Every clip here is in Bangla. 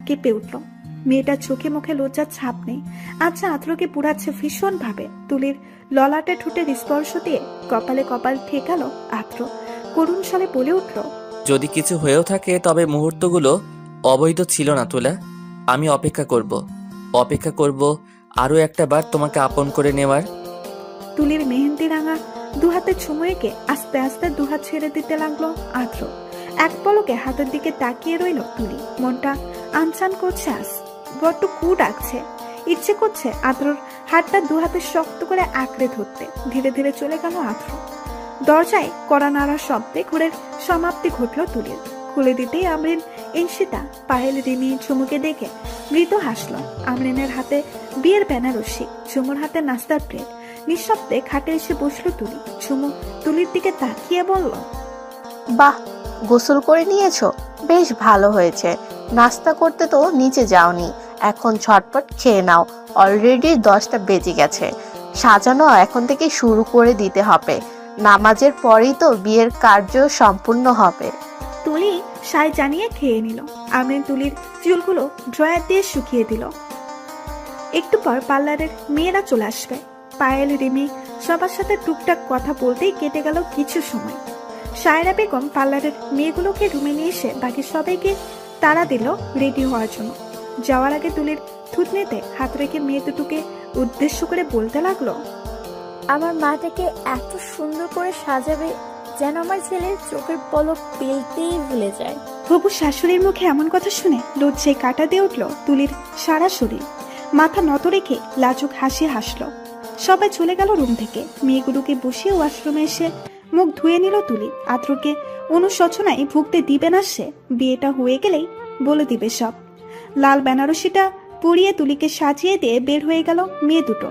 কেঁপে উঠল। মেয়েটার চোখে মুখে লজ্জার ছাপ নেই। আচ্ছা, আদ্রকে পুড়াচ্ছে ভীষণ ভাবে। তুলির ললাটে ঠোঁটের স্পর্শ দিয়ে কপালে কপাল ঠেকালো আদ্র। করুণ স্বরে বলে উঠল, যদি কিছু হয়েও থাকে তবে মুহূর্তগুলো অবৈধ ছিল না তুলা। আমি অপেক্ষা করব আরো একটা বার তোমাকে আপন করে নেওয়ার। তুলির মেহেন্দি রাঙা দুহাতে চুমু এঁকে আস্তে আস্তে দুহাত ছেড়ে দিতে লাগলো আদ্র। এক পলকে হাতের দিকে তাকিয়ে রইল তুলি। মনটা আনচান করছে, আজ বড্ড কু ডাকছে। ইচ্ছে করছে আদ্রর হাতটা দুহাতে শক্ত করে আঁকড়ে ধরতে। ধীরে ধীরে চলে গেল আদ্র। দরজায় কড়া নাড়ার শব্দে ঘোরের সমাপ্তি ঘটল তুলির। খুলে দিতেই আমরিন, ইনশিতা, পায়েল, রিমি, ঝুমুকে দেখে মৃদু হাসল। আমরিনের হাতে বিয়ের বেনারসি, ঝুমুর হাতে নাস্তার প্লেট। নিঃশব্দে খাটে এসে বসলো তুলি। ঝুমু তুলির দিকে তাকিয়ে বলল, বাহ, গোসল করে নিয়েছো? বেশ ভালো হয়েছে। নাস্তা করতে তো নিচে যাওনি, এখন ঝটপট খেয়ে নাও। অলরেডি 10টা বেজে গেছে। সাজানো এখন থেকে শুরু করে দিতে হবে। নামাজের পরেই তো বিয়ের কার্য সম্পূর্ণ হবে। তুলি সাই জানিয়ে খেয়ে নিল। আমরিন তুলির চুলগুলো ড্রয়ার দিয়ে শুকিয়ে দিল। একটু পর পার্লারের মেয়েরা চলে আসবে। পায়েল, রিমি সবার সাথে টুকটাক কথা বলতেই কেটে গেল কিছু সময়। সায়রা বেগম পার্লারের মেয়েগুলোকে রুমে নিয়ে এসে বাকি সবাইকে তাড়া দিল রেডি হওয়ার জন্য। যাওয়ার আগে তুলির থুতনিতে হাত রেখে মেয়ে দুটোকে উদ্দেশ্য করে বলতে লাগলো, আমার মাটাকে এত সুন্দর করে সাজাবে যেন আমার ছেলের চোখের পলক ফেলতেই ভুলে যায়। হবু শাশুড়ির মুখে এমন কথা শুনে লজ্জায় কাটা দিয়ে উঠল তুলির সারা শরীর। মাথা নত রেখে লাজুক হাসি হাসলো। সবাই চলে গেল রুম থেকে। মেয়েগুলোকে বসিয়ে ওয়াশরুমে এসে মুখ ধুয়ে নিল তুলি। আদ্রকে অনুশোচনায় ভুগতে দিবে না সে। বিয়েটা হয়ে গেলেই বলে দিবে সব। লাল বেনারসিটা পরিয়ে তুলিকে সাজিয়ে দিয়ে বের হয়ে গেল মেয়ে দুটো।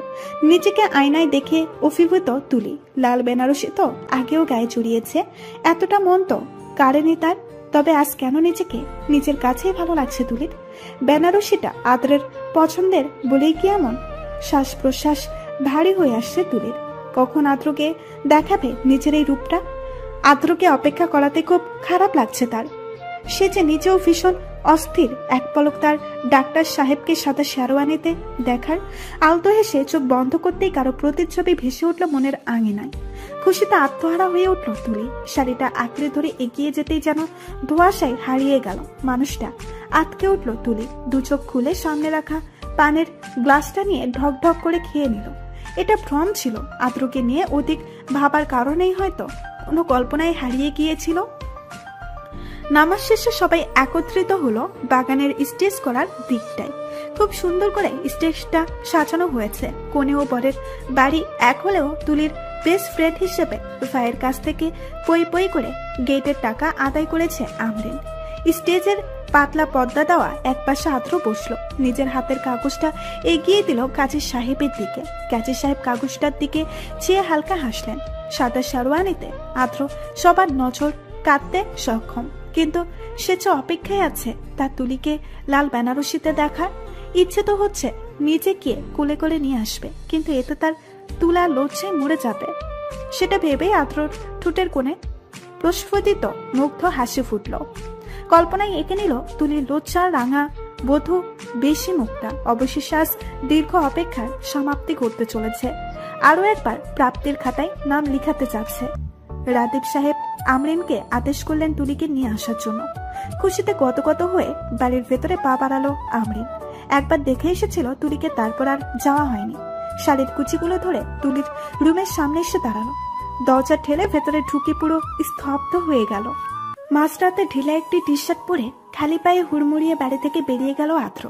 নিজেকে আয়নায় দেখে অভিভূত তুলি। লাল বেনারসি তো আগেও গায়ে জড়িয়েছে, এতটা মন তো কারেনি তার। তবে আজ কেন নিজেকে নিজের কাছেই ভালো লাগছে তুলির। বেনারসিটা আদ্রের পছন্দের বলেই কি এমন? শ্বাস প্রশ্বাস ভারী হয়ে আসছে তুলির। কখন আদ্রকে দেখাবে নিজের এই রূপটা? আদ্রকে অপেক্ষা করাতে খুব খারাপ লাগছে তার। সে যে নিজেও ভীষণ অস্থির এক পলক তার ডাক্তার সাহেবকে সাদা শেরওয়ানিতে দেখার। আলতো হেসে চোখ বন্ধ করতেই কারো প্রতিচ্ছবি ভেসে উঠল মনের আঙিনায়। খুশিতে আত্মহারা হয়ে উঠল তুলি। শাড়িটা আঁকড়ে ধরে এগিয়ে যেতেই যেন ধোঁয়াশায় হারিয়ে গেল মানুষটা। আটকে উঠল তুলি। দু চোখ খুলে সামনে রাখা পানের গ্লাসটা নিয়ে ঢক ঢক করে খেয়ে নিল। এটা ভ্রম ছিল। আদ্রকে নিয়ে অধিক ভাবার কারণেই হয়তো কোনো কল্পনায় হারিয়ে গিয়েছিল। নামাজ শেষে সবাই একত্রিত হলো বাগানের স্টেজ করার দিকটায়। খুব সুন্দর করে স্টেজটা সাজানো হয়েছে। কনে ও বরের বাড়ি এক হলেও তুলির বেস্ট ফ্রেন্ড হিসেবে ভাইয়ের কাছ থেকে পই পই করে গেটের টাকা আদায় করেছে আমরিন। স্টেজের পাতলা পর্দা দেওয়া এক পাশে আদ্র বসলো। নিজের হাতের কাগজটা এগিয়ে দিল কাজী সাহেবের দিকে। কাজী সাহেব কাগজটার দিকে চেয়ে হালকা হাসলেন। সাদা শেরওয়ানিতে আদ্র সবার নজর কাটতে সক্ষম, কিন্তু সে যে অপেক্ষায় আছে তার তুলিকে লাল বেনারসিতে দেখার। ইচ্ছে তো হচ্ছে নিজে গিয়ে কোলে করে নিয়ে আসবে, কিন্তু এতে তার তুলা লজ্জায় মরে যাবে। সেটা ভেবেই আদ্রর ঠোঁটের কোণে প্রস্ফুটিত মুগ্ধ হাসি ফুটল। কল্পনায় এঁকে নিল তুলির লজ্জা রাঙা বধূ বেশি মুক্তা। অবশেষে আজ দীর্ঘ অপেক্ষার সমাপ্তি করতে চলেছে। আরো একবার প্রাপ্তির খাতায় নাম লিখাতে যাচ্ছে। রাদীপ সাহেব আমরিনকে আদেশ করলেন তুলিকে নিয়ে আসার জন্য। খুশিতে গদগদ হয়ে বাড়ির ভেতরে পা বাড়ালো আমরিন। একবার দেখে এসেছিল তুলিকে, তারপর আর যাওয়া হয়নি। শাড়ির কুচিগুলো ধরে তুলির রুমের সামনে এসে দাঁড়ালো। দরজা ঠেলে ভেতরে ঢুকে পুরো স্তব্ধ হয়ে গেল। মাঝরাতে ঢিলা একটি টি শার্ট পরে খালি পায়ে হুড়মুড়িয়ে বাড়ি থেকে বেরিয়ে গেল আদ্র।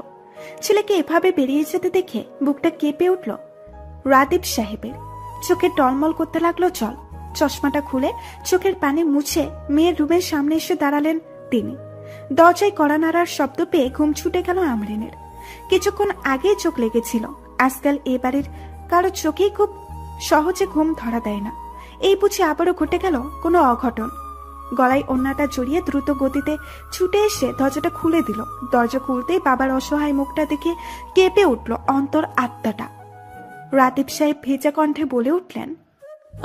ছেলেকে এভাবে বেরিয়ে যেতে দেখে বুকটা কেঁপে উঠল রাদীপ সাহেবের। চোখে টলমল করতে লাগলো জল। চশমাটা খুলে চোখের পানি মুছে মেয়ের রুমের সামনে এসে দাঁড়ালেন তিনি। দরজায় কড়া নাড়ার শব্দ পেয়ে ঘুম ছুটে গেল আমরিনের। কিছুক্ষণ আগেই চোখ লেগেছিল। আজকাল এ বাড়ির কারো চোখেই খুব সহজে ঘুম ধরা দেয় না। এই বুঝি আবারও ঘটে গেল কোনো অঘটন। গলায় ওড়নাটা জড়িয়ে দ্রুত গতিতে ছুটে এসে দরজাটা খুলে দিল। দরজা খুলতেই বাবার অসহায় মুখটা দেখে কেঁপে উঠল অন্তর আত্মাটা। রাদীপ সাহেব ভেজা কণ্ঠে বলে উঠলেন,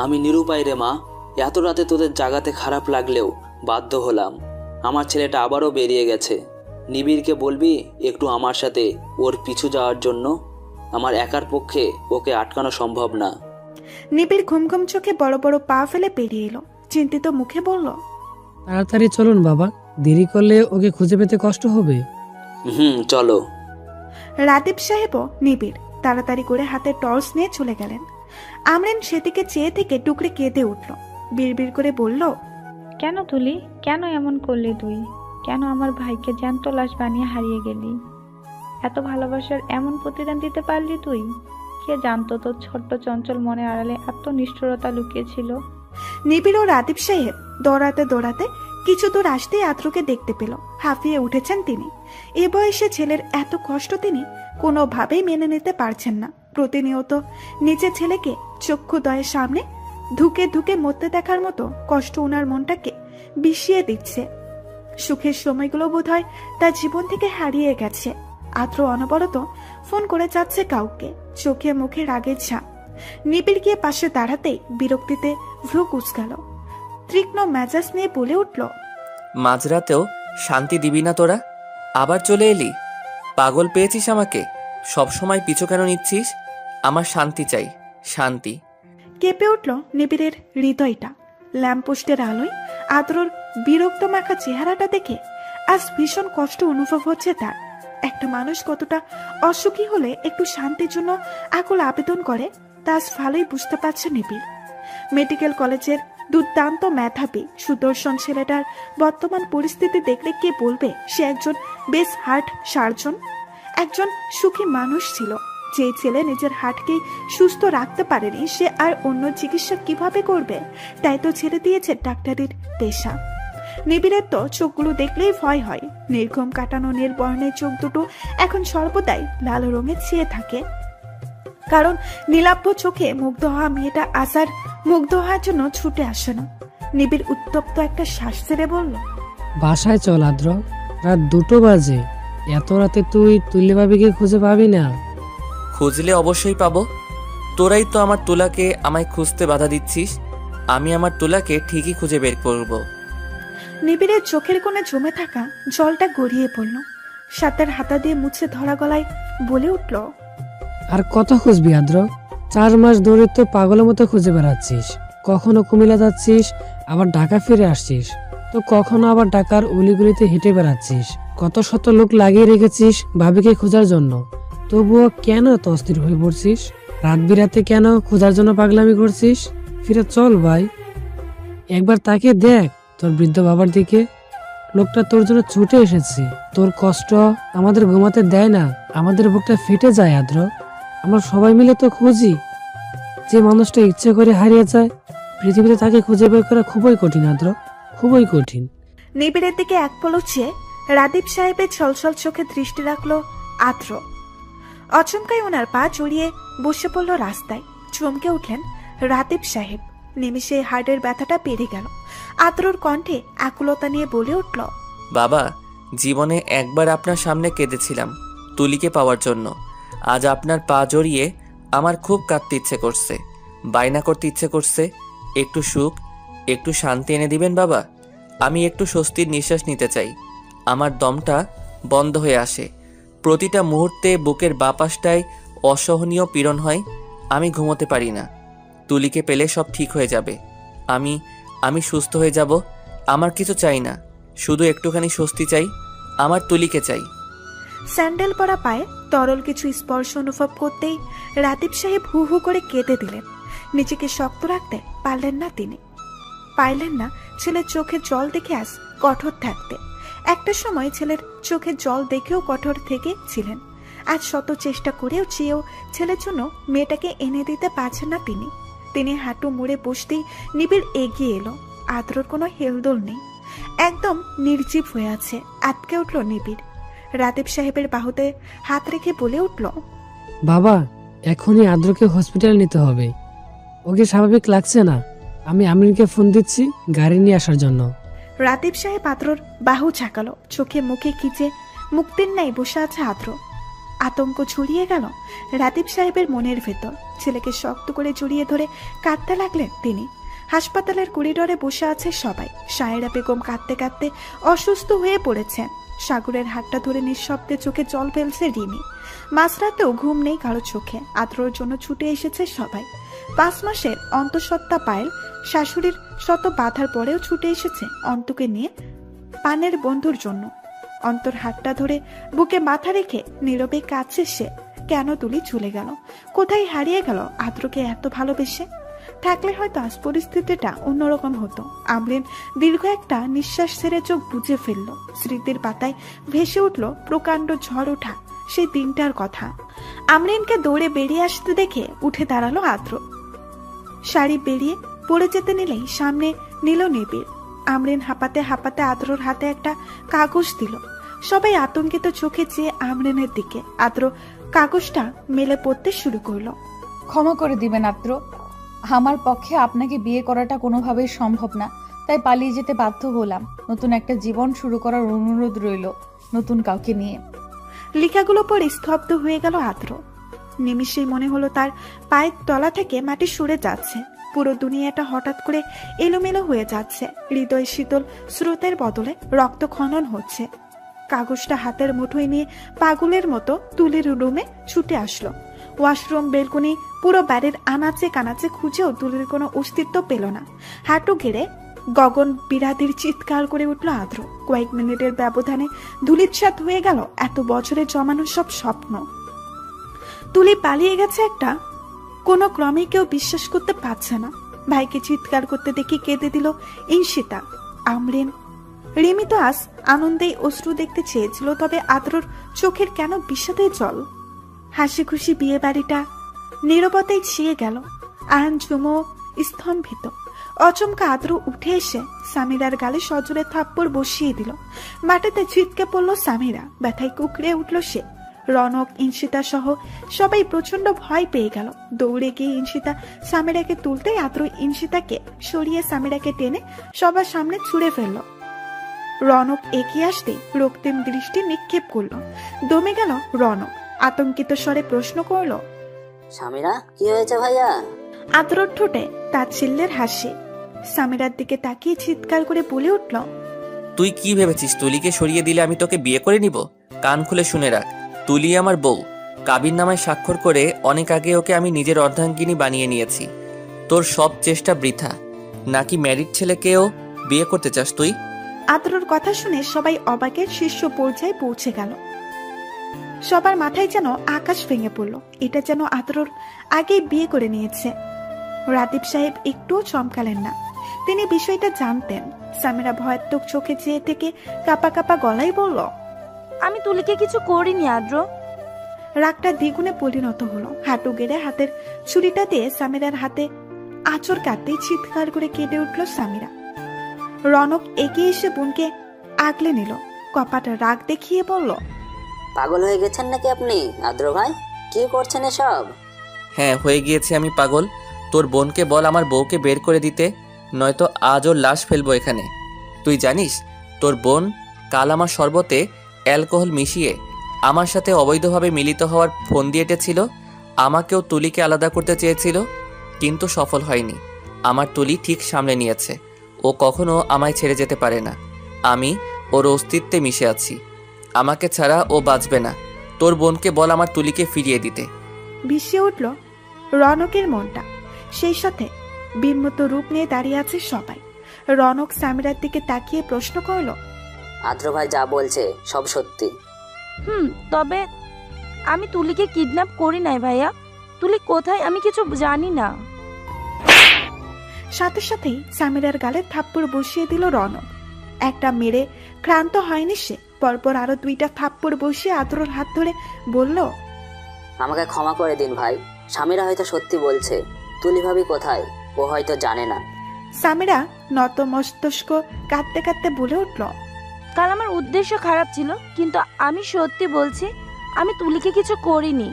আমি নিরুপায় রে মা। এত রাতে তোদের জাগাতে খারাপ লাগলেও বাধ্য হলাম। আমার ছেলেটা আবারও বেরিয়ে গেছে। নিবিড়কে বলবি একটু আমার সাথে ওর পিছু যাওয়ার জন্য। আমার একার পক্ষে ওকে আটকানো সম্ভব না। নিবিড় ঘুম ঘুম চোখে বড় বড় পা ফেলে পেরিয়ে এলো, চিন্তিত মুখে বলল, তাড়াতাড়ি চলুন বাবা, দেরি করলে ওকে খুঁজে পেতে কষ্ট হবে। চলো। রাদীপ সাহেবও নিবিড় তাড়াতাড়ি করে হাতে টর্চ নিয়ে চলে গেলেন। আমরিন সেদিকে চেয়ে থেকে টুকরে কেঁদে উঠল, বিড়বিড় করে বলল, কেন তুলি, কেন এমন করলি তুই? কেন আমার ভাইকে জ্যান্ত লাশ বানিয়ে হারিয়ে গেলি? এত ভালোবাসার এমন প্রতিদান দিতে পারলি তুই? কে জানতো তোর ছোট্ট চঞ্চল মনের আড়ালে এত নিষ্ঠুরতা লুকিয়েছিল? নিবিড় ও রাদীপ সাহেব দৌড়াতে দৌড়াতে কিছু দূর আসতেই আদ্রকে দেখতে পেল। হাঁফিয়ে উঠেছেন তিনি। এ বয়সে ছেলের এত কষ্ট তিনি কোনোভাবেই মেনে নিতে পারছেন না। প্রতিনিয়ত নিজের ছেলেকে চক্ষুদয়ের সামনে ধুকে ধুকে মরতে দেখার মতো কষ্ট ওনার মনটাকে বিষিয়ে দিচ্ছে। সুখের সময়গুলো বোধহয় তার জীবন থেকে হারিয়ে গেছে। আদ্র অনবরত ফোন করে যাচ্ছে কাউকে, চোখে মুখে রাগের ছাপ। নিবিড় গিয়ে পাশে দাঁড়াতেই বিরক্তিতে ভ্রু কুঁচকাল। তীক্ষ্ণ মেজাজ নিয়ে বলে উঠল, মাঝরাতেও শান্তি দিবি না তোরা? আবার চলে এলি? পাগল পেয়েছিস আমাকে? সবসময় পিছু কেন নিচ্ছিস? আমার শান্তি চাই, শান্তি। কেঁপে উঠল নিবিড়ের হৃদয়টা। ল্যাম্পপোস্টের আলোয় আদ্রর বিরক্ত মাখা চেহারাটা দেখে আজ ভীষণ কষ্ট অনুভব হচ্ছে তার। একটা মানুষ কতটা অসুখী হলে একটু শান্তির জন্য আকুল আবেদন করে তা আজ ভালোই বুঝতে পারছে নিবিড়। মেডিকেল কলেজের দুর্দান্ত মেধাবী সুদর্শন ছেলেটার বর্তমান পরিস্থিতি দেখলে কে বলবে সে একজন বেস্ট হার্ট সার্জন? একজন সুখী মানুষ ছিল। যে ছেলে নিজের হার্টকেই সুস্থ রাখতে পারেনি সে আর অন্য চিকিৎসা কিভাবে করবে? তাই তো ছেড়ে দিয়েছে ডাক্তারির পেশা। নিবিড়ের তো চোখগুলো দেখলেই ভয় হয়। নির্ঘুম কাটানো নীলবর্ণের চোখ দুটো এখন সর্বদাই লাল রঙে ছেয়ে থাকে। কারণ নীলাভ চোখে মুগ্ধ হওয়া মেয়েটা আসার মুগ্ধ হওয়ার জন্য ছুটে আসে না। নিবিড় উত্তপ্ত একটা শ্বাস ছেড়ে বলল, বাসায় চল আদ্র, রাত 2টো বাজে। এত রাতে তুই তুল্লি ভাবিকে খুঁজে পাবি না। খুঁজলে অবশ্যই পাবো। তোরাই তো আমার তুলাকে আমায় খুঁজতে বাধা দিচ্ছিস। আমি আমার তুলাকে ঠিকই খুঁজে বের করব। নিবিড়ের চোখের কোণে জমে থাকা জলটা গড়িয়ে পড়ল। সাতের হাতা দিয়ে মুছে ধরা গলায় বলে উঠল, আর কত খুঁজবি আদ্র? 4 মাস ধরে তো পাগলের মতো খুঁজে বেড়াচ্ছিস। কখনো কুমিল্লা যাচ্ছিস, আবার ঢাকা ফিরে আসছিস, তো কখনো আবার ঢাকার উলিগুলিতে হেঁটে বেড়াচ্ছিস। কত শত লোক লাগিয়ে রেখেছিস ভাবিকে খোঁজার জন্য, তবুও কেন এত অস্থির হয়ে পড়ছিস? রাত বিরাতে কেন খোঁজার জন্য পাগলামি করছিস? ফিরে চল ভাই, একবার তাকে দেখ তোর বৃদ্ধ বাবার দিকে। লোকটা তোর জন্য ছুটে এসেছে। তোর কষ্ট আমাদের ঘুমাতে দেয় না, আমাদের বুকটা ফেটে যায় আদ্র। আমরা সবাই মিলে তো খুঁজি। যে মানুষটা ইচ্ছে করে হারিয়ে যায় পৃথিবীতে, তাকে খুঁজে বের করা খুবই কঠিন আদ্র, খুবই কঠিন। নিবিড়ের দিকে এক পলক চেয়ে রাদীপ সাহেবের ছলছল চোখে দৃষ্টি রাখলো আদ্র। অচমকাই ওনার পা জড়িয়ে বসে পড়ল রাস্তায়। চমকে উঠলেন রাদীপ সাহেব। নিমিষে হার্টের ব্যথাটা বেড়ে গেল। আদ্রর কণ্ঠে আকুলতা নিয়ে বলে উঠল, বাবা, জীবনে একবার আপনার সামনে কেঁদেছিলাম তুলিকে পাওয়ার জন্য। আজ আপনার পা জড়িয়ে আমার খুব কাঁদতে ইচ্ছে করছে, বায়না করতে ইচ্ছে করছে। একটু সুখ, একটু শান্তি এনে দিবেন বাবা। আমি একটু স্বস্তির নিঃশ্বাস নিতে চাই। আমার দমটা বন্ধ হয়ে আসে। প্রতিটা মুহূর্তে বুকের বাপাসটায় অসহনীয় পীড়ন হয়। আমি ঘুমোতে পারি না। তুলিকে পেলে সব ঠিক হয়ে যাবে। আমি সুস্থ হয়ে যাব। আমার কিছু চাই না, শুধু একটুখানি স্বস্তি চাই। আমার তুলিকে চাই। স্যান্ডেল পরা পায়ে তরল কিছু স্পর্শ অনুভব করতেই রাদীপ সাহেব হু হু করে কেঁদে দিলেন। নিজেকে শক্ত রাখতে পারলেন না তিনি। পারলেন না ছেলের চোখে জল দেখে আজ কঠোর থাকতে। একটা সময় ছেলের চোখে জল দেখেও কঠোর থেকে ছিলেন। আজ শত চেষ্টা করেও চেয়েও ছেলের জন্য মেয়েটাকে এনে দিতে পারছেন না তিনি। তিনি হাঁটু মুড়ে বসতেই নিবিড় এগিয়ে এলো। আদ্রর কোনো হেলদোল নেই, একদম নির্জীব হয়ে আছে। আটকে উঠল নিবিড়। রাদীপ সাহেবের বাহুতে হাত রেখে বলে উঠল, বাবা, এখনই আদ্রকে হসপিটাল নিতে হবে। ওকে স্বাভাবিক লাগছে না। আমি আমিনকে ফোন দিচ্ছি গাড়ি নিয়ে আসার জন্য। রাদীপ সাহেব আদ্রর বাহু ঝাঁকালো। চোখে মুখে খিচে মুক্তির ন্যায় বসে আছে আদ্র। আতঙ্ক ছড়িয়ে গেল রাদীপ সাহেবের মনের ভেতর। ছেলেকে শক্ত করে জড়িয়ে ধরে কাঁদতে লাগলেন তিনি। হাসপাতালের করিডোরে বসে আছে সবাই। সায়েরা বেগম কাঁদতে কাঁদতে অসুস্থ হয়ে পড়েছেন। সাগরের হাতটা ধরে নিঃশব্দে চোখে জল ফেলছে রিমি। মাঝরাতেও ঘুম নেই কারো চোখে। আদ্রর জন্য ছুটে এসেছে সবাই। 5 মাসের অন্তঃসত্ত্বা পায়েল শাশুড়ির শত বাধার পরেও ছুটে এসেছে অন্তকে নিয়ে পানের বন্ধুর জন্য। অন্তর হাতটা ধরে বুকে মাথা রেখে নীরবে কাছে সে। কেন তুলি চলে গেল? কোথায় হারিয়ে গেল আদ্রকে এত ভালোবেসে? থাকলে হয়তো আজ পরিস্থিতিটা অন্যরকম হতো। আমরিন দীর্ঘ একটা নিঃশ্বাস ছেড়ে চোখ বুজে ফেলল। স্মৃতির পাতায় ভেসে উঠল প্রকাণ্ড ঝড় ওঠা সেই দিনটার কথা। আমরিনকে দৌড়ে বেরিয়ে আসতে দেখে উঠে দাঁড়ালো আদ্র। শাড়ি বেরিয়ে পড়ে যেতে নিলেই সামনে নিল নিবিড়। আমরিন হাঁপাতে হাঁপাতে আদ্রর হাতে একটা কাগজ দিল। সবাই আতঙ্কিত চোখে চেয়ে আমরিনের দিকে। আদ্র কাগজটা মেলে পড়তে শুরু করলো। ক্ষমা করে দিবেন আদ্র, আমার পক্ষে আপনাকে বিয়ে করাটা কোনোভাবেই সম্ভব না, তাই পালিয়ে যেতে বাধ্য হলাম। নতুন একটা জীবন শুরু করার অনুরোধ রইল নতুন কাউকে নিয়ে। লেখাগুলো পরে স্তব্ধ হয়ে গেল আদ্র। নিমিষেই মনে হলো তার পায়ের তলা থেকে মাটি সরে যাচ্ছে। পুরো দুনিয়াটা হঠাৎ করে এলোমেলো হয়ে যাচ্ছে। হৃদয় শীতল স্রোতের বদলে রক্ত খনন হচ্ছে। কাগজটা হাতের মুঠোয় নিয়ে পাগলের মতো তুলির রুমে ছুটে আসলো। ওয়াশরুম, বেলকনি, পুরো বাড়ির আনাচে কানাচে খুঁজেও তুলির কোনো অস্তিত্ব পেল না। হাঁটু গেড়ে গগন বিরাদির চিৎকার করে উঠল আদ্র। কয়েক মিনিটের ব্যবধানে ধূলিসাৎ হয়ে গেল এত বছরে জমানো সব স্বপ্ন। তুলি পালিয়ে গেছে একটা কোনো ক্রমে কেউ বিশ্বাস করতে পারছে না। ভাইকে চিৎকার করতে দেখে কেঁদে দিল ইনশিতা, আমরিন। রিমি তো আজ আনন্দেই অশ্রু দেখতে চেয়েছিল, তবে আদ্রর চোখের কেন বিষাদের জল? হাসি খুশি বিয়ে বাড়িটা নীরবতায় ছিয়ে গেল। আহান ঝুমো স্তম্ভিত। অচমকা আদ্র উঠে এসে সামিরার গালে সজোরে থাপ্পড় বসিয়ে দিল। মাটিতে ছিটকে পড়ল সামিরা। ব্যথায় কুকড়ে উঠল সে। রনক, ইনশিতা সহ সবাই প্রচন্ড ভয় পেয়ে গেল। দৌড়ে গিয়ে ইনশিতা সামিরাকে তুলতেই আদ্র ইনশিতাকে সরিয়ে সামিরাকে টেনে সবার সামনে ছুঁড়ে ফেলল। রনক এগিয়ে আসতে রক্তিম দৃষ্টি নিক্ষেপ করল। দমে গেল রনক। আতঙ্কিত স্বরে প্রশ্ন করল, সামিরা, কি হয়েছে ভাইয়া? আদ্রর ঠোঁটে তাচ্ছিল্যের হাসি। সামিরার দিকে তাকিয়ে চিৎকার করে বলে উঠল, তুই কি ভেবেছিস তুলিকে সরিয়ে দিলে আমি তোকে বিয়ে করে নিব? কান খুলে শুনে রাখ, তুলি আমার বউ। কাবিননামায় স্বাক্ষর করে অনেক আগে ওকে আমি নিজের অর্ধাঙ্গিনী বানিয়ে নিয়েছি। তোর সব চেষ্টা বৃথা। নাকি ম্যারিড ছেলেকেও বিয়ে করতে চাস তুই? আদ্রর কথা শুনে সবাই অবাকের শীর্ষ পর্যায়ে পৌঁছে গেল। সবার মাথায় যেন আকাশ ভেঙে পড়ল। এটা যেন আদ্রর আগেই বিয়ে করে নিয়েছে। রাদীপ সাহেব একটুও চমকালেন না। তিনি বিষয়টা জানতেন। সামিরা ভয়াত্মক চোখে চেয়ে থেকে কাপা কাপা গলায় বলল, আমি তুলিকে কিছু করিনি আদ্র। রাগটা দ্বিগুণে পরিণত হলো। হাঁটু গেড়ে হাতের ছুরিটা দিয়ে সামিরার হাতে আঁচড় কাটতেই চিৎকার করে কেঁদে উঠল সামিরা। রনক এগিয়ে এসে বোনকে আগলে নিল। কপাটা রাগ দেখিয়ে বলল, পাগল হয়ে গেছেন নাকি আপনি আদ্র ভাই? কি করছেন এসব? হ্যাঁ, হয়ে গিয়েছে আমি পাগল। তোর বোনকে বল আমার বউকে বের করে দিতে, নয়তো আজ ওর লাশ ফেলবো এখানে। তুই জানিস তোর বোন কাল আমার শরবতে অ্যালকোহল মিশিয়ে আমার সাথে অবৈধভাবে মিলিত হওয়ার ফন্দি এঁটেছিল। আমাকেও তুলিকে আলাদা করতে চেয়েছিল, কিন্তু সফল হয়নি। আমার তুলি ঠিক সামনে নিয়েছে। ও কখনো আমায় ছেড়ে যেতে পারে না। আমি ওর অস্তিত্বে মিশে আছি। আমাকে ছাড়া ও বাঁচবে না। তোর বোনকে বল আমার তুলিকে ফিরিয়ে দিতে। ভিসে উঠল রনকের মনটা। সেই সাথে বিন্মত রূপ নিয়ে দাঁড়িয়ে আছে সবাই। রনক সামিরার দিকে তাকিয়ে প্রশ্ন করল, আদ্র ভাই যা বলছে সব সত্যি? তবে আমি তুলিকে কিডন্যাপ করি নাই ভাইয়া। তুলি কোথায় আমি কিছু জানি না। সাথে সাথেই সামিরার গালে থাপ্পড় বসিয়ে দিল রনক। একটা মেরে ক্লান্ত হয়নি সে। পরপর আরো 2টা থাপ্পড় বসিয়ে আদ্রর হাত ধরে বলল, আমাকে ক্ষমা করে দিন ভাই। সামিরা হয়তো সত্যি বলছে। তুলি ভাবি কোথায় ও হয়তো জানে না। সামিরা নত মস্তক কাঁদতে কাঁদতে বলে উঠল, কাল আমার উদ্দেশ্য খারাপ ছিল, কিন্তু আমি সত্যি বলছি আমি তুলিকে কিছু করিনি।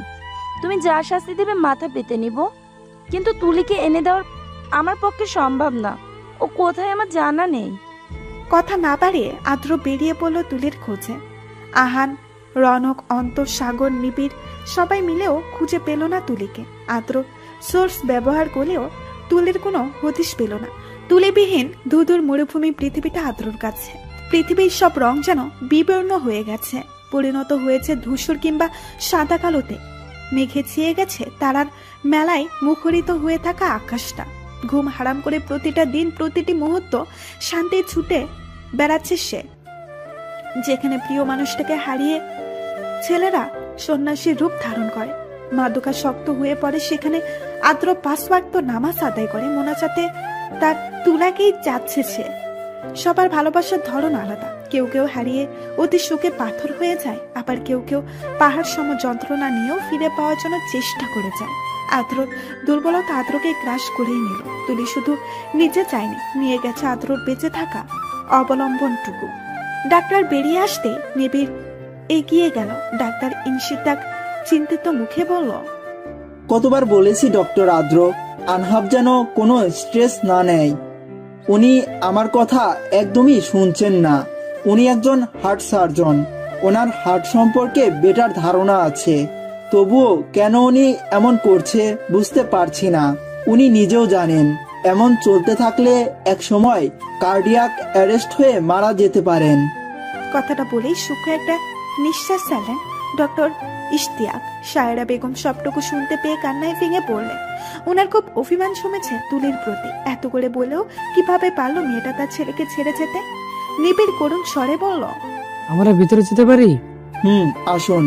তুমি যা শাস্তি দেবে মাথা পেতে নিব, কিন্তু তুলিকে এনে দেওয়ার আমার পক্ষে সম্ভব না। ও কোথায় আমার জানা নেই। কথা না বাড়িয়ে আদ্র বেরিয়ে পড়ল তুলির খোঁজে। আহান, রনক, অন্তর, সাগর, নিবিড় সবাই মিলেও খুঁজে পেল না তুলিকে। আদ্র সোর্স ব্যবহার করলেও তুলির কোনো হদিশ পেল না। তুলিবিহীন ধুধুর মরুভূমি পৃথিবীটা আদ্রর কাছে। পৃথিবীর সব রং যেন বিবর্ণ হয়ে গেছে, পরিণত হয়েছে ধূসর কিংবা সাদা কালোতে। মেঘে ছেয়ে গেছে তারার মেলায় মুখরিত হয়ে থাকা আকাশটা। ঘুম হারাম করে প্রতিটা দিন প্রতিটি মুহূর্ত শান্তি ছুটে বেড়াচ্ছে সে। যেখানে প্রিয় মানুষটাকে হারিয়ে ছেলেরা সন্ন্যাসীর রূপ ধারণ করে, মাদকা শক্ত হয়ে পড়ে, সেখানে আদ্র 5 ওয়াক্ত নামাজ আদায় করে মোনাজাতে তার তুলাকেই যাচ্ছে সে। সবার ভালোবাসার ধরন আলাদা। কেউ কেউ হারিয়ে অতি সুখে পাথর হয়ে যায়, আবার কেউ কেউ পাহাড় সম যন্ত্রণা নিয়েও ফিরে পাওয়ার জন্য চেষ্টা করে যায়। আদ্রর দুর্বলতা আদ্রকে গ্রাস করেই নিল। তুলি শুধু নিজে চায়নি, নিয়ে গেছে আদ্রর বেঁচে থাকা অবলম্বনটুকু। ডাক্তার বেরিয়ে আসতে নিবিড় এগিয়ে গেল। ডাক্তার ইনশিতাক চিন্তিত মুখে বলল, কতবার বলেছি ডক্টর আদ্র, আনহাব যেন কোনো স্ট্রেস না নেয়। উনি আমার কথা একদমই শুনছেন না। উনি একজন হার্ট সার্জন, ওনার হার্ট সম্পর্কে বেটার ধারণা আছে। তবুও কেন উনি এমন করছে বুঝতে পারছি না। উনি নিজেও জানেন এমন চলতে থাকলে এক সময় কার্ডিয়াক অ্যারেস্ট হয়ে মারা যেতে পারেন। কথাটা বলেই সুখে একটা নিঃশ্বাস ছাড়লেন ডক্টর ইশতিয়াক। শায়রা বেগম সবটুকু শুনতে পেয়ে কান্নায় ভেঙে পড়লেন। ওনার খুব অভিমান জমেছে তুলির প্রতি। এত করে বলেও কিভাবে পারলো মেয়েটা তার ছেলেকে ছেড়ে যেতে? নিবিড় করুণ স্বরে বলল, আমরা ভিতরে যেতে পারি? আসুন।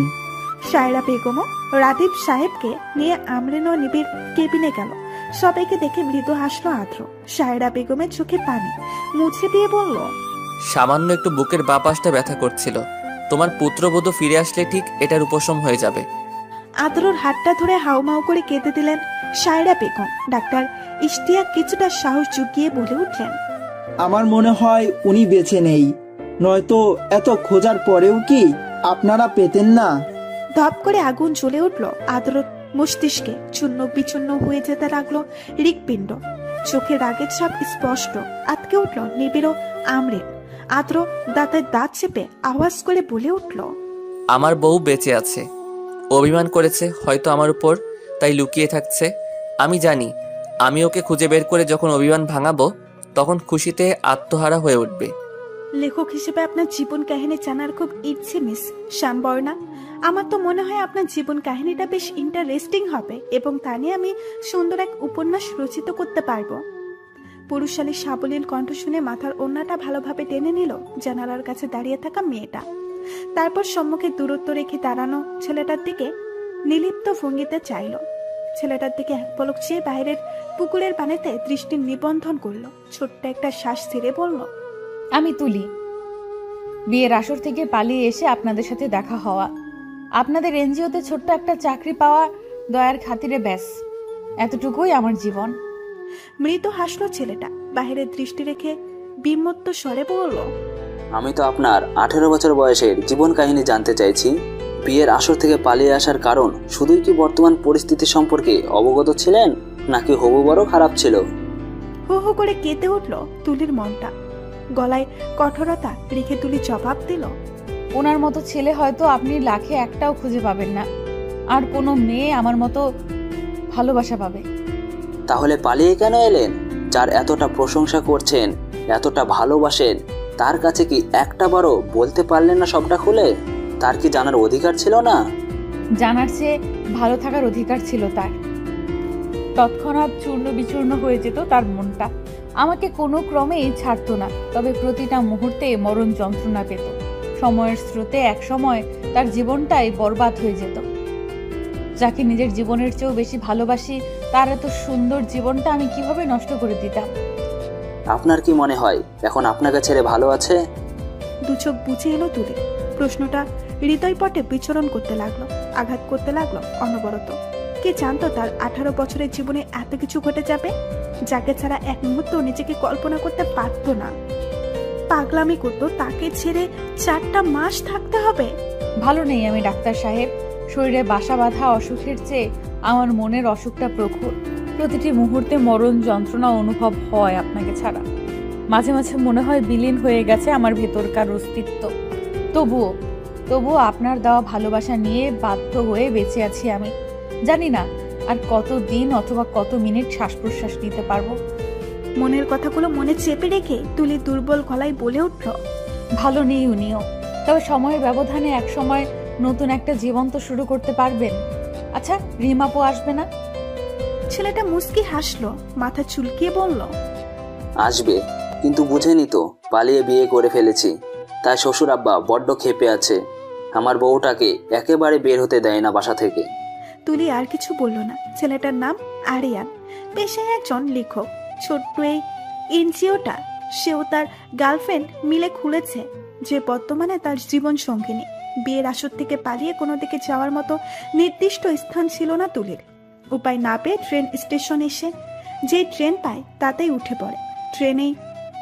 শায়রা বেগমও রাদীপ সাহেবকে নিয়ে আমরিন ও নিবিড় কেবিনে গেল। সবাইকে দেখে মৃদু হাসলো আদ্র। শায়রা বেগমের চোখে পানি মুছে দিয়ে বলল, সামান্য একটু বুকের বাঁ পাশটা ব্যথা করছিল, তোমার পুত্রবধূ ফিরে আসলে ঠিক এটার উপশম হয়ে যাবে। আদ্রর হাতটা ধরে হাউমাউ করে কেঁদে দিলেন শায়রা বেগম। ডাক্তার ইশতিয়াক কিছুটা সাহস জুগিয়ে বলে উঠলেন, আমার মনে হয় উনি বেঁচে নেই, নয়তো এত খোঁজার পরেও কি আপনারা পেতেন না? ধপ করে আগুন জ্বলে উঠল আদ্রর মস্তিষ্কে। চূর্ণ বিচূর্ণ হয়ে যেতে লাগলো হৃৎপিণ্ড। চোখের রাগের ছাপ স্পষ্ট। আটকে উঠল নিবিড় আমরিন। আদ্র দাঁতের দাঁত চেপে আওয়াজ করে বলে উঠল, আমার বউ বেঁচে আছে, অভিমান করেছে হয়তো আমার উপর, তাই লুকিয়ে থাকছে। আমি জানি আমি ওকে খুঁজে বের করে যখন অভিমান ভাঙাবো তখন খুশিতে আত্মহারা হয়ে উঠবে। লেখক হিসেবে আপনার জীবন কাহিনী জানার খুব ইচ্ছে মিস শ্যামবর্ণা। আমার তো মনে হয় আপনার জীবন কাহিনীটা বেশ ইন্টারেস্টিং হবে এবং তা নিয়ে আমি সুন্দর এক উপন্যাস রচিত করতে পারবো। পুরুষালী সাবলীল কণ্ঠ শুনে মাথার ওড়নাটা ভালোভাবে টেনে নিল জানালার কাছে দাঁড়িয়ে থাকা মেয়েটা। তারপর সম্মুখে দূরত্ব রেখে দাঁড়ানো ছেলেটার দিকে নিলিপ্ত ভঙ্গিতে চাইল। ছেলেটার দিকে এক পলক চেয়ে বাইরের পুকুরের পানিতে দৃষ্টি নিবন্ধন করলো। ছোট্ট একটা শ্বাস ছেড়ে বলল, আমি তুলি। বিয়ের আসর থেকে পালিয়ে এসে আপনাদের সাথে দেখা হওয়া, আপনাদের এনজিওতে ছোট্ট একটা চাকরি পাওয়া, দয়ার খাতিরে ব্যাস এতটুকুই আমার জীবন। মৃত হাসলো ছেলেটা। বাহিরের দৃষ্টি রেখে বিমত্ত স্বরে বলল, আমি তো আপনার 18 বছর বয়সের জীবন কাহিনী জানতে চাইছি। বিয়ের আসর থেকে পালিয়ে আসার কারণ শুধুই কি বর্তমান পরিস্থিতি সম্পর্কে অবগত ছিলেন, নাকি হবু বড় খারাপ ছিল? হো হো করে কেঁদে উঠল তুলির মনটা। গলায় কঠোরতা রেখে তুলি জবাব দিল, ওনার মতো ছেলে হয়তো আপনি লাখে একটাও খুঁজে পাবেন না, আর কোনো মেয়ে আমার মতো ভালোবাসা পাবে। তাহলে পালিয়ে কেন এলেন? যার এতটা প্রশংসা করছেন, এতটা ভালোবাসেন, তার কাছে কি একটা বারও বলতে পারলেন না সবটা খুলে? তার কি জানার অধিকার ছিল না? জানার চেয়ে ভালো থাকার অধিকার ছিল তার। তৎক্ষণাৎ চূর্ণ বিচূর্ণ হয়ে যেত তার মনটা। আমাকে কোনো ক্রমেই ছাড়তো না, তবে প্রতিটা মুহূর্তে মরণ যন্ত্রণা পেত। সময়ের স্রোতে এক সময় তার জীবনটাই বরবাদ হয়ে যেত। যাকে নিজের জীবনের চেয়েও বেশি ভালোবাসি, তার এত সুন্দর জীবনটা আমি কিভাবে নষ্ট করে দিতাম? আপনার কি মনে হয় এখন আপনাকে ছেড়ে ভালো আছে? দু চোখ বুঝে এলো তুলি। প্রশ্নটা হৃদয়পটে বিচরণ করতে লাগলো, আঘাত করতে লাগলো অনবরত। কে জানতো তার 18 বছরের জীবনে এত কিছু ঘটে যাবে, যাকে ছাড়া এক মুহূর্ত নিজেকে কল্পনা করতে পারতো না। পাগলামি করতো, তাকে ছেড়ে 4টা মাস থাকতে হবে। ভালো নেই আমি ডাক্তার সাহেব। শরীরে বাসা বাঁধা অসুখের চেয়ে আমার মনের অসুখটা প্রখর। প্রতিটি মুহূর্তে মরণ যন্ত্রণা অনুভব হয় আপনাকে ছাড়া। মাঝে মাঝে মনে হয় বিলীন হয়ে গেছে আমার ভেতরকার অস্তিত্ব। তবুও আপনার দেওয়া ভালোবাসা নিয়ে বাধ্য হয়ে বেঁচে আছি আমি। জানি না আর কত দিন অথবা কত মিনিট শ্বাস প্রশ্বাস নিতে পারবো? মনের কথাগুলো মনে চেপে রেখে তুলি দুর্বল গলায় বলে উঠল, ভালো নেই উনিও, তবে সময়ের ব্যবধানে এক সময় নতুন একটা জীবন তো শুরু করতে পারবেন। আচ্ছা, রিমাপু আসবে না? ছেলেটা মুচকি হাসলো, মাথা চুলকিয়ে বলল, আসবে, কিন্তু বুঝেনি তো পালিয়ে বিয়ে করে ফেলেছি, তাই শ্বশুর আব্বা বড্ড ক্ষেপে আছে। আমার বউটাকে একেবারে বের হতে দেয় না বাসা থেকে। তুলি আর কিছু বলল না। ছেলেটার নাম আরিয়ান, পেশায় একজন লেখক। ছোট্ট এই এনজিওটা সেও তার গার্লফ্রেন্ড মিলে খুলেছে, যে বর্তমানে তার জীবন সঙ্গিনী। বিয়ের আসর থেকে পালিয়ে কোনো দিকে যাওয়ার মতো নির্দিষ্ট স্থান ছিল না তুলির। উপায় না পেয়ে ট্রেন স্টেশন এসে যে ট্রেন পায় তাতেই উঠে পড়ে। ট্রেনেই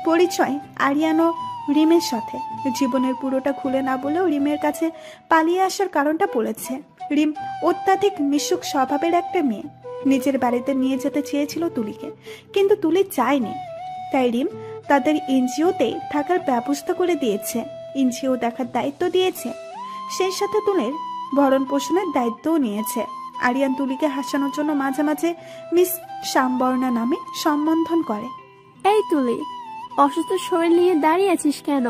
পরিচয় আরিয়ান ও রিমের সাথে। জীবনের পুরোটা খুলে না বলেও রিমের কাছে পালিয়ে আসার কারণটা বলেছে। রিম অত্যাধিক মিশুক স্বভাবের একটা মেয়ে। নিজের বাড়িতে নিয়ে যেতে চেয়েছিল তুলিকে, কিন্তু তুলি চায়নি। তাই রিম তাদের এনজিওতে থাকার ব্যবস্থা করে দিয়েছে, এনজিও দেখার দায়িত্ব দিয়েছে, সেই সাথে তুলির ভরণ পোষণের দায়িত্বও নিয়েছে। আরিয়ান তুলিকে হাসানোর জন্য মাঝে মাঝে মিস শ্যামবর্ণা নামে সম্বোধন করে। এই তুলি, অসুস্থ শরীর নিয়ে দাঁড়িয়ে আছিস কেন?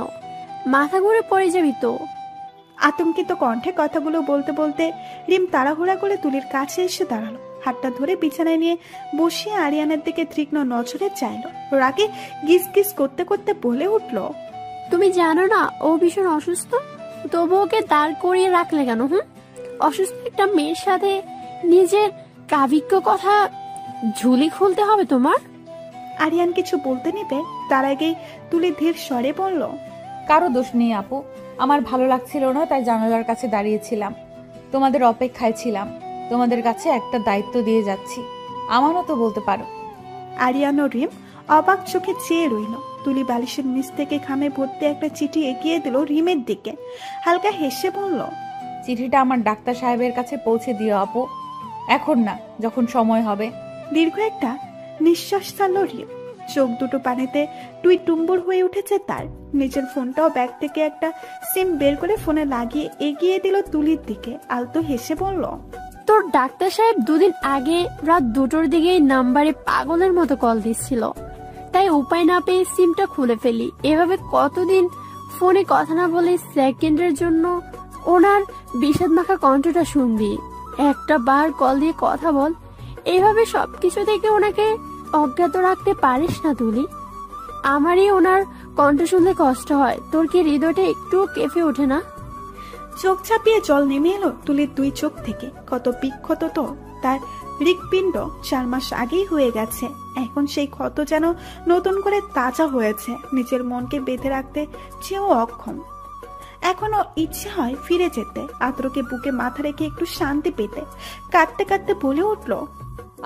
মাথা ঘুরে পড়ে যাবি তো। আতঙ্কিত কণ্ঠে কথাগুলো বলতে বলতে রিম তাড়াহুড়া করে তুলির কাছে এসে দাঁড়ালো। হাতটা ধরে বিছানায় নিয়ে বসিয়ে আরিয়ানের দিকে তীক্ষ্ণ নজরে চাইলো। রাগে গিস গিস করতে করতে বলে উঠল, তুমি জানো না ও ভীষণ অসুস্থ, তবু ওকে দাঁড় করিয়ে রাখলে কেন? অসুস্থ একটা মেয়ের সাথে নিজের কাবিক্য কথা ঝুলি খুলতে হবে তোমার? আরিয়ান কিছু বলতে নেবে তার আগেই তুলি ধীর স্বরে বলল, কারো দোষ নেই আপু, আমার ভালো লাগছিল না তাই জানালার কাছে দাঁড়িয়েছিলাম, তোমাদের অপেক্ষায় ছিলাম। তোমাদের কাছে একটা দায়িত্ব দিয়ে যাচ্ছি, আমারও তো বলতে পারো। আরিয়ান ও রিম অবাক চোখে চেয়ে রইল। তুলি বালিশের নিচ থেকে খামে ভর্তি একটা চিঠি এগিয়ে দিল রিমের দিকে। হালকা হেসে বলল, চিঠিটা আমার ডাক্তার সাহেবের কাছে পৌঁছে দিও আপু, এখন না, যখন সময় হবে। দীর্ঘ একটা নিঃশ্বাস ছাড়ল রিম। চোখ দুটো পানিতে টুই টুম্বুর হয়ে উঠেছে তার। নিজের ফোনটাও ব্যাগ থেকে একটা সিম বের করে ফোনে লাগিয়ে এগিয়ে দিল তুলির দিকে। আলতো হেসে বলল, তোর ডাক্তার সাহেব দুদিন আগে রাত 2টোর দিকে নাম্বারে পাগলের মতো কল দিচ্ছিল, তাই উপায় না পেয়ে সিমটা খুলে ফেলি। এভাবে কতদিন ফোনে কথা না বলে সেকেন্ডের জন্য ওনার বিষাদ মাখা কণ্ঠটা শুনবি? একটা বার কল দিয়ে কথা বল। এইভাবে সবকিছু থেকে ওনাকে অজ্ঞাত রাখতে পারিস না তুলি। আমারই ওনার কণ্ঠ শুনলে কষ্ট হয়, তোর কি হৃদয়টা একটু কেঁপে ওঠে না? চোখ ছাপিয়ে জল নেমে এলো তুলির দুই চোখ থেকে। কত বিক্ষত তো তার হৃৎপিণ্ড 4 মাস আগেই হয়ে গেছে। এখন সেই ক্ষত যেন নতুন করে তাজা হয়েছে। নিজের মনকে বেঁধে রাখতে চেয়েও অক্ষম। এখনো ইচ্ছে হয় ফিরে যেতে, আদ্রকে বুকে মাথা রেখে একটু শান্তি পেতে। কাঁদতে কাঁদতে বলে উঠল,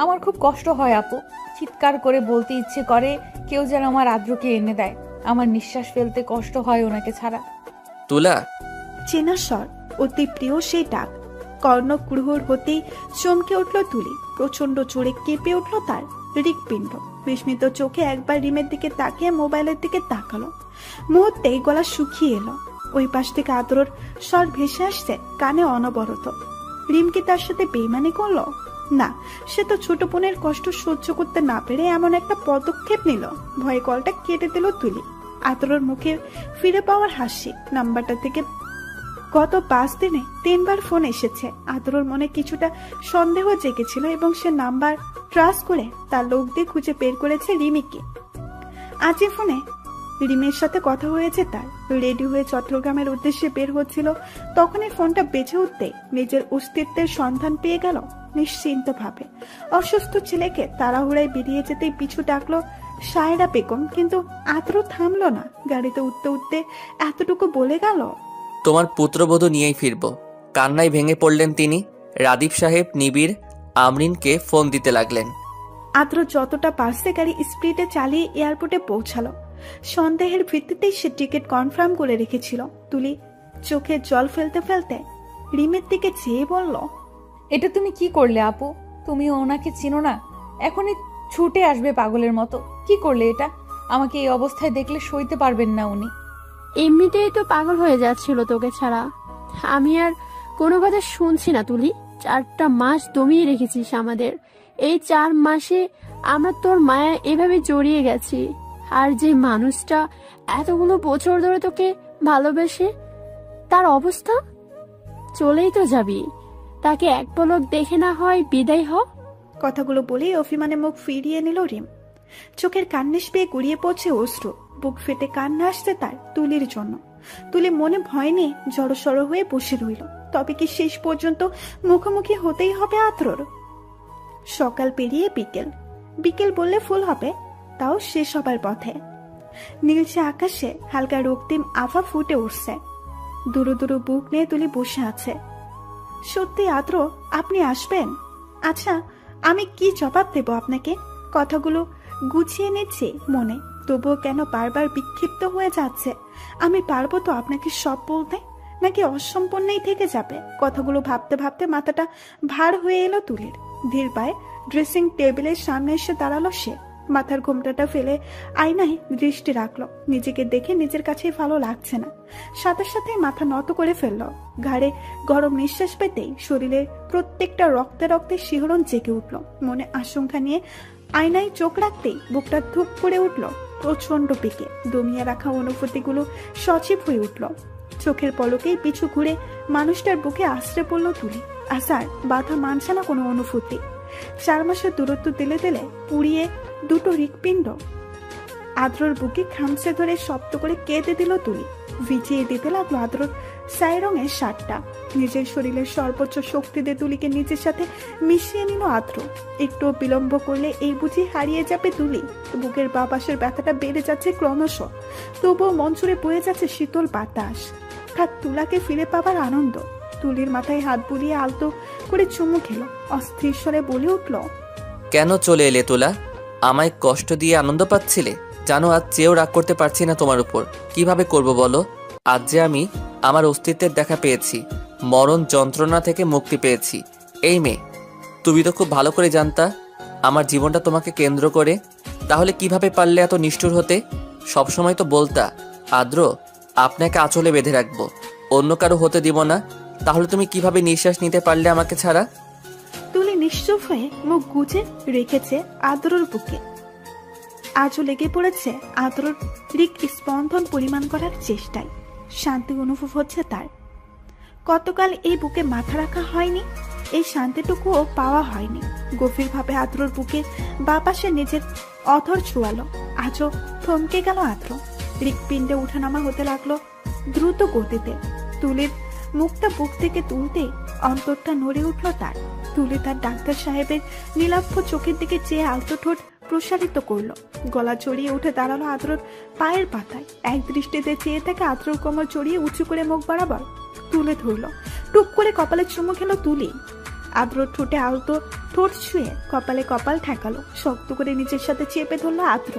আমার খুব কষ্ট হয় আপু, চিৎকার করে বলতে ইচ্ছে করে কেউ যেন আমার আদ্রকে এনে দেয়। আমার নিঃশ্বাস ফেলতে কষ্ট হয় ওনাকে ছাড়া। তুলা, চেনা স্বর, অতি প্রিয় সেই ডাক। কর্ণকুহর হতেই চমকে উঠল তুলি। প্রচন্ড জোরে কেঁপে উঠল তার হৃৎপিণ্ড। বিস্মিত চোখে একবার রিমের দিকে তাকিয়ে মোবাইলের দিকে তাকালো। মুহূর্তেই গলা শুকিয়ে এলো। ওই পাশ থেকে আদরর স্বর ভেসে আসছে কানে অনবরত। রিম কি তার সাথে বেইমানি করলো? না, সে তো ছোট বোনের কষ্ট সহ্য করতে না পেরে এমন একটা পদক্ষেপ নিল। ভয়ে কলটা কেটে দিল তুলি। আদরর মুখে ফিরে পাওয়ার হাসি। নাম্বারটা থেকে গত 5 দিনে 3 বার ফোন এসেছে। আদরর মনে কিছুটা সন্দেহ জেগেছিল এবং সে নাম্বার ট্রাস করে তার লোক দিয়ে খুঁজে বের করেছে রিমিকে। আজই ফোনে রিমের সাথে কথা হয়েছে তার। রেডি হয়ে চট্টগ্রামের উদ্দেশ্যে বের হচ্ছিল, তখনই ফোনটা বেজে উঠতে নিজের অস্তিত্বের সন্ধান পেয়ে গেল নিশ্চিন্ত ভাবে। অসুস্থ ছেলেকে তাড়াহুড়ায় বেরিয়ে যেতেই পিছু ডাকলো সায়রা বেগম, কিন্তু আদ্র থামলো না। গাড়িতে উঠতে উঠতে এতটুকু বলে গেল, তোমার পুত্রবধূ নিয়েই ফিরব। কান্নায় ভেঙে পড়লেন তিনি। রাদীপ সাহেব নিবিড় আমরিনকে ফোন দিতে লাগলেন। আদ্র যতটা পারছে গাড়ি স্পিডে চালিয়ে এয়ারপোর্টে পৌঁছালো। সন্দেহের ভিত্তিতেই সে টিকিট কনফার্ম করে রেখেছিল। তুলি চোখে জল ফেলতে ফেলতে রিমের দিকে চেয়ে বলল, এটা তুমি কি করলে আপু? তুমি ওনাকে চিনো না, এখনই ছুটে আসবে পাগলের মতো। কি করলে এটা? আমাকে এই অবস্থায় দেখলে সইতে পারবেন না উনি। এমনিতেই তো পাগল হয়ে যাচ্ছিল তোকে ছাড়া। আমি আর কোনো কথা শুনছি না তুলি। 4টা মাস দমিয়ে রেখেছিস আমাদের। এই 4 মাসে আমরা তোর মায়া এভাবে জড়িয়ে গেছি। আর যে মানুষটা এতগুলো বছর ধরে তোকে ভালোবেসে, তার অবস্থা? চলেই তো যাবি, তাকে এক পলক দেখে না হয় বিদায় হ। কথাগুলো বলেই অভিমানে মুখ ফিরিয়ে নিল রিম। চোখের কান্নিস পেয়ে গড়িয়ে পড়ছে অশ্রু। বুক ফেটে কান্না আসছে তার তুলির জন্য। তুলি মনে ভয় নিয়ে জড়সড় হয়ে বসে রইল। তবে কি শেষ পর্যন্ত মুখোমুখি হতেই হবে আদ্রর? সকাল পেরিয়ে বিকেল, বিকেল বললে ফুল হবে, তাও শেষ হবার পথে। নীলচে আকাশে হালকা রক্তিম আভা ফুটে উঠছে। দুরু দুরু বুক নিয়ে তুলি বসে আছে। সত্যি আদ্র, আপনি আসবেন? আচ্ছা, আমি কি জবাব দেব আপনাকে? কথাগুলো গুছিয়ে নিচ্ছি মনে, তবুও কেন বারবার বিক্ষিপ্ত হয়ে যাচ্ছে। আমি পারবো তো আপনাকে সব বলতে, নাকি অসম্পূর্ণই থেকে যাবে? কথাগুলো ভাবতে ভাবতে মাথাটা ভার হয়ে এলো তুলির। ধীর পায়ে ড্রেসিং টেবিলের সামনে এসে দাঁড়ালো সে। মাথার ঘোমটাটা ফেলে আয়নায় দৃষ্টি রাখলো। নিজেকে দেখে নিজের কাছেই ভালো লাগছে না। সাথে সাথে মাথা নত করে ফেললো। ঘাড়ে গরম নিঃশ্বাস পেতেই শরীরের প্রত্যেকটা রক্তে রক্তে শিহরণ জেগে উঠল। মনে আশঙ্কা নিয়ে আয়নায় চোখ রাখতেই বুকটা ধুপ করে উঠল প্রচন্ড পেকে। দমিয়ে রাখা অনুভূতিগুলো সজীব হয়ে উঠল। চোখের পলকেই পিছু ঘুরে মানুষটার বুকে আশ্রে পড়ল তুলি। আসার বাধা মানছে না কোনো অনুভূতি। 4 মাসের দূরত্ব দিলে দিলে পুড়িয়ে দুটো হৃৎপিণ্ড আদ্রর বুকে খামচে ধরে শব্দ করে কেঁদে দিল তুলি। ভিজিয়ে দিতে লাগলো আদ্রর ছাই রঙের শার্টটা। নিজের শরীরের সর্বোচ্চ শক্তি দিয়ে তুলিকে নিজের সাথে মিশিয়ে নিল আদ্র। একটু বিলম্ব করলে এই বুঝি হারিয়ে যাবে তুলি। বুকের বাঁ পাশের ব্যথাটা বেড়ে যাচ্ছে ক্রমশ, তবুও মন জুড়ে বয়ে যাচ্ছে শীতল বাতাস। তার তুলাকে ফিরে পাবার আনন্দ। তুলির মাথায় হাত বুলিয়ে আলতো করে চুমু খেলো। অস্থির স্বরে বলে উঠল, কেন চলে এলে তুলা? আমায় কষ্ট দিয়ে আনন্দ পাচ্ছিলে? জানো আজ চেয়েও রাগ করতে পারছি না তোমার উপর। কিভাবে করব বলো? আজ যে আমি আমার অস্তিত্বের দেখা পেয়েছি, মরণ যন্ত্রণা থেকে মুক্তি পেয়েছি। এই মেয়ে, তুমি তো খুব ভালো করে জানতা আমার জীবনটা তোমাকে কেন্দ্র করে। তাহলে কিভাবে পারলে এত নিষ্ঠুর হতে? সবসময় তো বলতা আদ্র, আপনাকে আঁচলে বেঁধে রাখবো, অন্য কারো হতে দিব না। তাহলে তুমি কিভাবে নিঃশ্বাস নিতে পারলে আমাকে ছাড়া? তুলি নিশ্চুপ হয়ে মুখ গুজে রেখেছে আদ্রর বুকে। আজও লেগে পড়েছে আদ্রর হৃৎস্পন্দন পরিমাণ করার চেষ্টায়। শান্তি অনুভব হচ্ছে তার। কতকাল এই বুকে মাথা রাখা হয়নি, এই শান্তিটুকুও পাওয়া হয়নি। গভীরভাবে আদ্রর বুকে বাঁ পাশে নিজের অধর ছুয়ালো। আজও থমকে গেল আদ্র। হৃৎপিণ্ডে উঠানামা হতে লাগলো দ্রুত গতিতে। তুলির মুখটা বুক থেকে তুলতে অন্তরটা নড়ে উঠল তার। তুলি তার ডাক্তার সাহেবের নীলাভ চোখের দিকে চেয়ে আলতো ঠোঁট প্রসারিত করলো। গলা চড়িয়ে উঠে দাঁড়ালো আদ্রর পায়ের পাতায়। এক দৃষ্টিতে চেয়ে থেকে আদ্রর কোমর চড়িয়ে উঁচু করে মুখ বরাবর তুলে ধরলো। টুপ করে কপালে চুমু খেলো তুলি। আদ্রর ঠোঁটে আলতো ঠোঁট ছুঁয়ে কপালে কপাল ঠেকালো। শক্ত করে নিজের সাথে চেপে ধরলো আদ্র।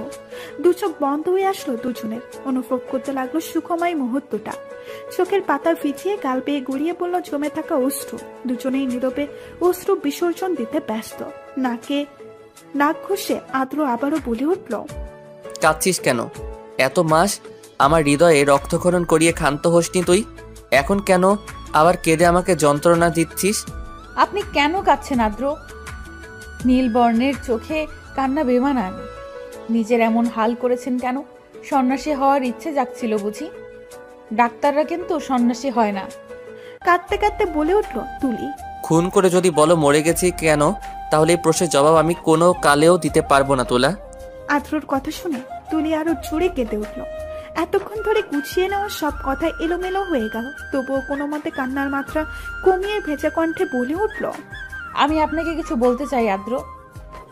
দু চোখ বন্ধ হয়ে আসলো দুজনের। অনুভব করতে লাগলো সুখময় মুহূর্তটা। চোখের পাতা ভিজিয়ে গাল পেয়ে গড়িয়ে পড়লো জমে থাকা অশ্রু। দুজনেই নীরবে অশ্রু বিসর্জন দিতে ব্যস্ত। নাক ঘষে আদ্র আবারও বলে উঠল, কাঁদছিস কেন? এত মাস আমার হৃদয়ে রক্তক্ষরণ করিয়ে ক্ষান্ত হসনি তুই, এখন কেন আবার কেঁদে আমাকে যন্ত্রণা দিচ্ছিস? আপনি কেন কাঁদছেন আদ্র? নীল বর্ণের চোখে কান্না বেমানান। নিজের এমন হাল করেছেন কেন? সন্ন্যাসী হওয়ার ইচ্ছে জাগছিল বুঝি? ডাক্তাররা কিন্তু সন্ন্যাসী হয় না। কাঁদতে কাঁদতে বলে উঠল তুলি। খুন করে যদি বলো মরে গেছি কেন, তাহলে এই প্রশ্নের জবাব আমি কোনো কালেও দিতে পারবো না তোলা। আদ্রর কথা শুনে তুলি আরো জোরে কেঁদে উঠল। এতক্ষণ ধরে গুছিয়ে নেওয়া সব কথা এলোমেলো হয়ে গেল। তবুও কোনো মতে কান্নার মাত্রা কমিয়ে ভেজা কণ্ঠে বলে উঠল, আমি আপনাকে কিছু বলতে চাই আদ্র।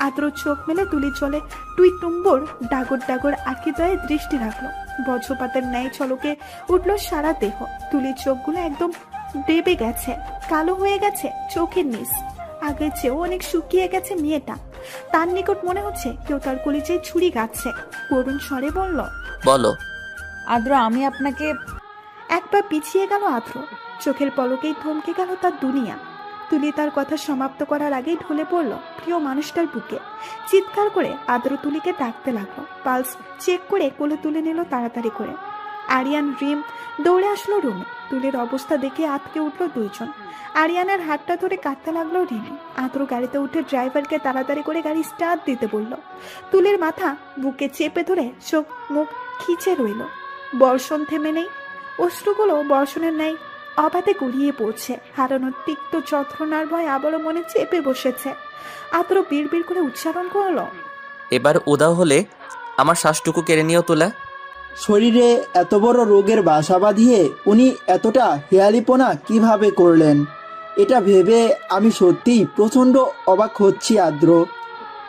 আদ্র চোখ মেলে তুলি চলে টুই টুম্বর ডাগর ডাগর আঁকিদয়ে দৃষ্টি রাখলো। বজ্রপাতের ন্যায় চলকে উঠল সারা দেহ। তুলির চোখগুলো একদম দেবে গেছে, কালো হয়ে গেছে চোখের নিচ। আগের চেয়েও অনেক শুকিয়ে গেছে মেয়েটা। তার নিকট মনে হচ্ছে কেউ তার কলিজায় ছুরি গাচ্ছে। করুণ স্বরে বলল, বলো। আদ্র, আমি আপনাকে। একবার পিছিয়ে গেল আদ্র। চোখের পলকেই থমকে গেল তার দুনিয়া। তুলি তার কথা সমাপ্ত করার আগেই ঢলে পড়ল প্রিয় মানুষটার বুকে। চিৎকার করে আদ্র তুলিকে ডাকতে লাগলো। পালস চেক করে কোলে তুলে নিল তাড়াতাড়ি করে। আরিয়ান রিম দৌড়ে আসলো রুমে। তুলির অবস্থা দেখে আটকে উঠলো দুইজন। আরিয়ানার হাতটা ধরে কাঁদতে লাগলো রিমি। আদ্র গাড়িতে উঠে ড্রাইভারকে তাড়াতাড়ি করে গাড়ি স্টার্ট দিতে বলল। তুলির মাথা বুকে চেপে ধরে চোখ মুখ খিচে রইল। বর্ষণ থেমে নেই, অশ্রুগুলো বর্ষণের ন্যায় অবাধে গড়িয়ে পড়ছে। হারানোর তিক্ত যন্ত্রণার ভয় আবারও মনে চেপে বসেছে। আদ্র বিড়বিড় করে উচ্চারণ করলো, এবার উদাও হলে আমার শ্বাসটুকু কেড়ে নিও তুলা। শরীরে এত বড় রোগের বাসা বাঁধিয়ে উনি এতটা হেয়ালিপনা কিভাবে করলেন, এটা ভেবে আমি সত্যিই প্রচণ্ড অবাক হচ্ছি আদ্র।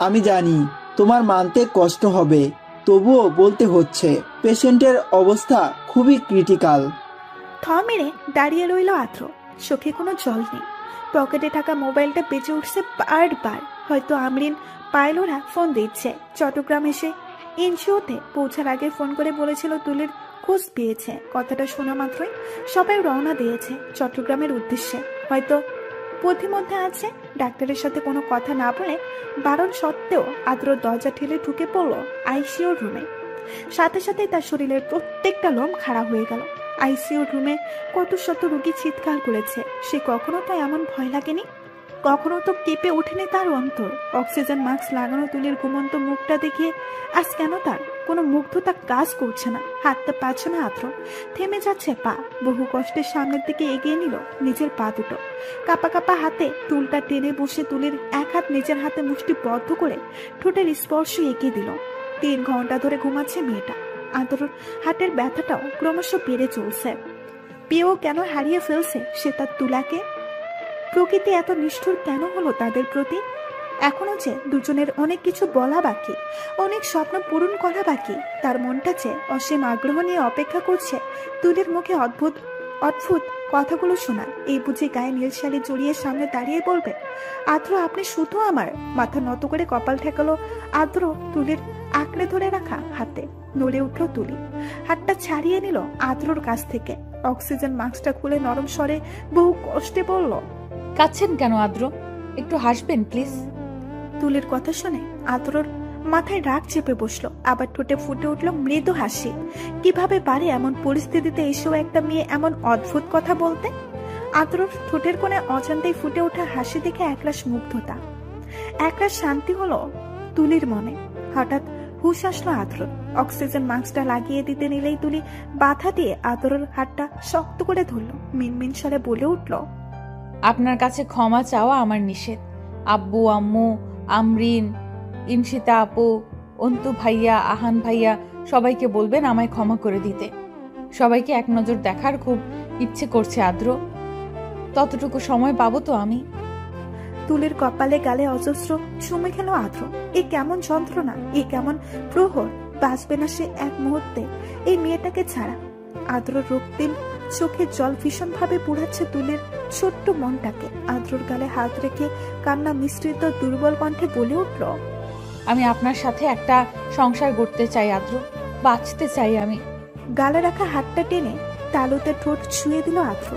আমি জানি তোমার মানতে কষ্ট হবে, তবুও বলতে হচ্ছে পেশেন্টের অবস্থা খুবই ক্রিটিক্যাল। থ মেরে দাঁড়িয়ে রইল আদ্র। চোখে কোনো জল নেই। পকেটে থাকা মোবাইলটা বেজে উঠছে বারবার। হয়তো আমরিন পাইলোরা ফোন দিচ্ছে। চট্টগ্রাম এসে এনজিওতে পৌঁছার আগে ফোন করে বলেছিল তুলির খোঁজ পেয়েছে। কথাটা শোনা মাত্রই সবাই রওনা দিয়েছে চট্টগ্রামের উদ্দেশ্যে। হয়তো পথিমধ্যে আছে। ডাক্তারের সাথে কোনো কথা না বলে বারণ সত্ত্বেও আদ্র দরজা ঠেলে ঢুকে পড়ল আইসিইউর রুমে। সাথে সাথে তার শরীরের প্রত্যেকটা লোম খাড়া হয়ে গেল। আইসিইউর রুমে কত শত রোগী চিৎকার করেছে। সে কখনো তো এমন ভয় লাগেনি, কখনো তো কেঁপে ওঠেনি তার অন্তর। অক্সিজেন মাস্ক লাগানো তুলির ঘুমন্ত মুখটা দেখে আজ কেন তার কোনো মুগ্ধতা কাজ করছে না। হাঁটতে পারছে না আদ্র, থেমে যাচ্ছে পা। বহু কষ্টে সামনের দিকে এগিয়ে নিল নিজের পা দুটো। কাপা কাপা হাতে টুলটা টেনে বসে তুলির এক হাত নিজের হাতে মুষ্টিবদ্ধ করে ঠোঁটের স্পর্শ এগিয়ে দিল। 3 ঘন্টা ধরে ঘুমাচ্ছে মেয়েটা। আদ্রর হাতের ব্যথাটাও ক্রমশ বেড়ে চলছে। পেয়েও কেন হারিয়ে ফেলছে সে তার তুলাকে? প্রকৃতি এত নিষ্ঠুর কেন হলো তাদের প্রতি? এখনো যে দুজনের অনেক কিছু বলা বাকি, অনেক স্বপ্ন পূরণ করা বাকি। তার মনটা যে অসীম আগ্রহ নিয়ে অপেক্ষা করছে তুলির মুখে অদ্ভুত অদ্ভুত কথাগুলো শোনা। এই বুঝে গায়ে নীল শাড়ি জড়িয়ে সামনে দাঁড়িয়ে বলবে, আদ্র আপনি শুধু আমার। মাথা নত করে কপাল ঠেকালো আদ্র তুলির আঁকড়ে ধরে রাখা হাতে। নড়ে উঠল তুলি, হাতটা ছাড়িয়ে নিল আদ্রর কাছ থেকে। অক্সিজেন মাস্কটা খুলে নরম স্বরে বহু কষ্টে বলল, কাঁদছেন কেন আদ্র? একটু হাসবেন প্লিজ। তুলির কথা শুনে আদ্রর মাথায় রাগ চেপে বসলো। আবার ঠোঁটে ফুটে উঠল মৃদু হাসি। কিভাবে পারে এমন পরিস্থিতিতে এসেও একটা মেয়ে এমন অদ্ভুত কথা বলতে? আদ্রর ঠোঁটের কোণে অজান্তেই ফুটে ওঠা হাসি দেখে একরাশ মুগ্ধতা, একরাশ শান্তি হলো তুলির মনে। হঠাৎ হুশ আসলো আদ্রর। অক্সিজেন মাস্কটা লাগিয়ে দিতে নিলেই তুলি বাধা দিয়ে আদ্রর হাতটা শক্ত করে ধরলো। মিনমিন স্বরে বলে উঠল, আপনার কাছে ক্ষমা চাওয়া আমার নিষেধ। আব্বু, আম্মু, আমরিন, ইনশিতা আপু, অন্তু ভাইয়া, আহান ভাইয়া সবাইকে বলবেন আমায় ক্ষমা করে দিতে। সবাইকে এক নজর দেখার খুব ইচ্ছে করছে আদ্র। ততটুকু সময় পাবো তো আমি? তুলির কপালে গালে অজস্র চুমে খেল আদ্র। এ কেমন যন্ত্রণা, এ কেমন প্রহর! বাঁচবে না সে এক মুহূর্তে এই মেয়েটাকে ছাড়া। আদ্র রক্তিম চোখে জল ভীষণ ভাবে পুড়াচ্ছে তুলির ছোট্ট মনটাকে। আদ্রর গালে হাত রেখে কান্না মিশ্রিত দুর্বল কণ্ঠে বলে উঠল, আমি আপনার সাথে একটা সংসার গড়তে চাই আদ্র, বাঁচতে চাই আমি। গালে রাখা হাতটা টেনে তালুতে ঠোঁট ছুঁয়ে দিল আদ্র।